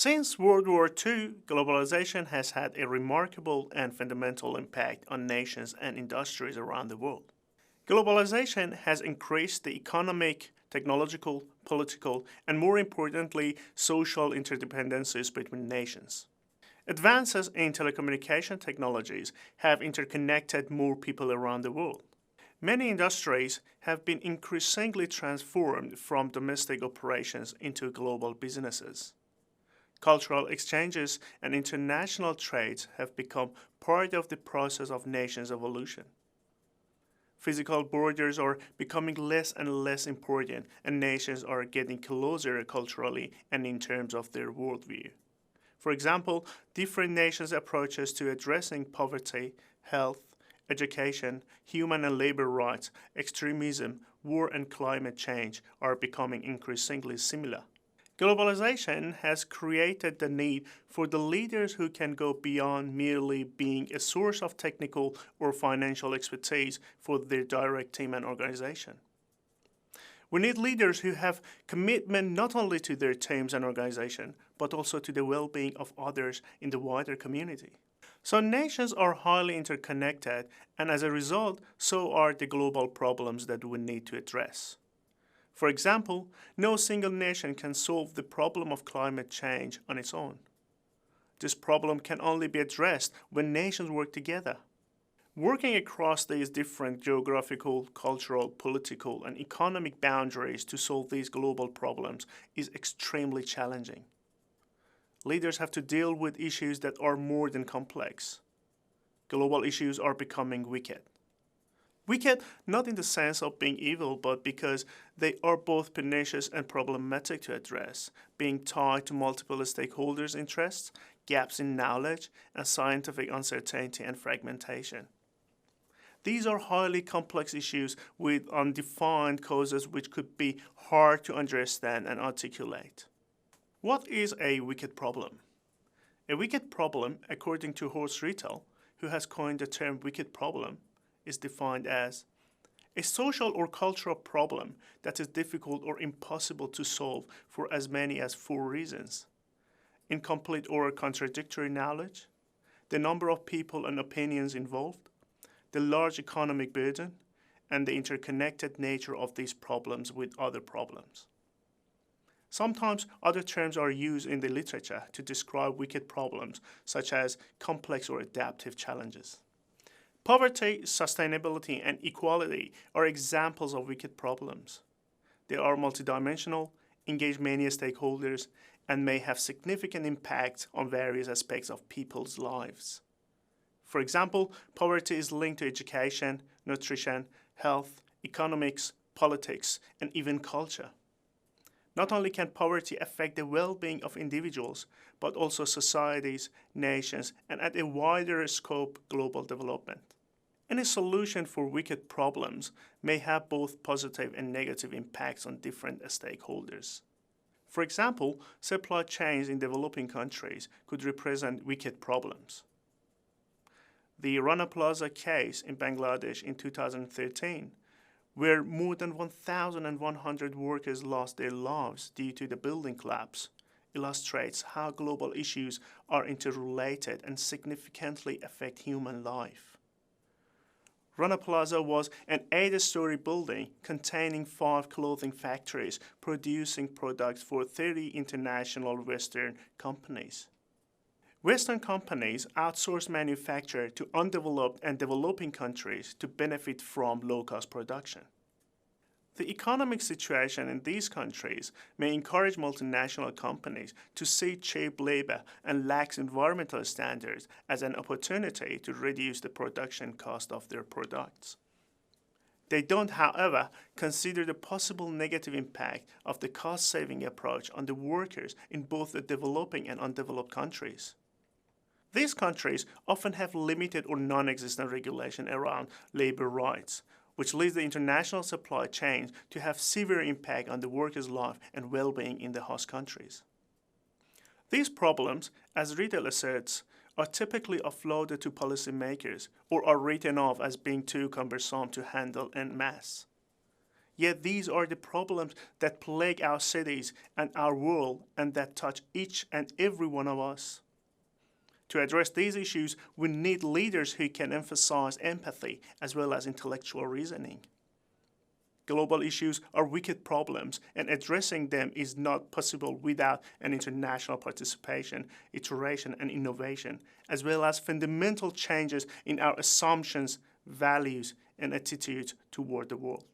Since World War II, globalization has had a remarkable and fundamental impact on nations and industries around the world. Globalization has increased the economic, technological, political, and more importantly, social interdependencies between nations. Advances in telecommunication technologies have interconnected more people around the world. Many industries have been increasingly transformed from domestic operations into global businesses. Cultural exchanges and international trades have become part of the process of nations' evolution. Physical borders are becoming less and less important, and nations are getting closer culturally and in terms of their worldview. For example, different nations' approaches to addressing poverty, health, education, human and labor rights, extremism, war, and climate change are becoming increasingly similar. Globalization has created the need for the leaders who can go beyond merely being a source of technical or financial expertise for their direct team and organization. We need leaders who have commitment not only to their teams and organization, but also to the well-being of others in the wider community. So nations are highly interconnected, and as a result, so are the global problems that we need to address. For example, no single nation can solve the problem of climate change on its own. This problem can only be addressed when nations work together. Working across these different geographical, cultural, political, and economic boundaries to solve these global problems is extremely challenging. Leaders have to deal with issues that are more than complex. Global issues are becoming wicked. Wicked not in the sense of being evil, but because they are both pernicious and problematic to address, being tied to multiple stakeholders' interests, gaps in knowledge, and scientific uncertainty and fragmentation. These are highly complex issues with undefined causes which could be hard to understand and articulate. What is a wicked problem? A wicked problem, according to Horst Rittel, who has coined the term wicked problem, is defined as a social or cultural problem that is difficult or impossible to solve for as many as 4 reasons: incomplete or contradictory knowledge, the number of people and opinions involved, the large economic burden, and the interconnected nature of these problems with other problems. Sometimes other terms are used in the literature to describe wicked problems, such as complex or adaptive challenges. Poverty, sustainability, and equality are examples of wicked problems. They are multidimensional, engage many stakeholders, and may have significant impact on various aspects of people's lives. For example, poverty is linked to education, nutrition, health, economics, politics, and even culture. Not only can poverty affect the well-being of individuals, but also societies, nations, and at a wider scope, global development. Any solution for wicked problems may have both positive and negative impacts on different stakeholders. For example, supply chains in developing countries could represent wicked problems. The Rana Plaza case in Bangladesh in 2013, where more than 1,100 workers lost their lives due to the building collapse, illustrates how global issues are interrelated and significantly affect human life. Rana Plaza was an 8-story building containing 5 clothing factories producing products for 30 international Western companies. Western companies outsource manufacture to undeveloped and developing countries to benefit from low-cost production. The economic situation in these countries may encourage multinational companies to see cheap labor and lax environmental standards as an opportunity to reduce the production cost of their products. They don't, however, consider the possible negative impact of the cost-saving approach on the workers in both the developing and undeveloped countries. These countries often have limited or non-existent regulation around labor rights, which leads the international supply chains to have severe impact on the workers' life and well-being in the host countries. These problems, as Rittel asserts, are typically offloaded to policymakers or are written off as being too cumbersome to handle en masse. Yet these are the problems that plague our cities and our world and that touch each and every one of us. To address these issues, we need leaders who can emphasize empathy as well as intellectual reasoning. Global issues are wicked problems, and addressing them is not possible without an international participation, iteration, and innovation, as well as fundamental changes in our assumptions, values, and attitudes toward the world.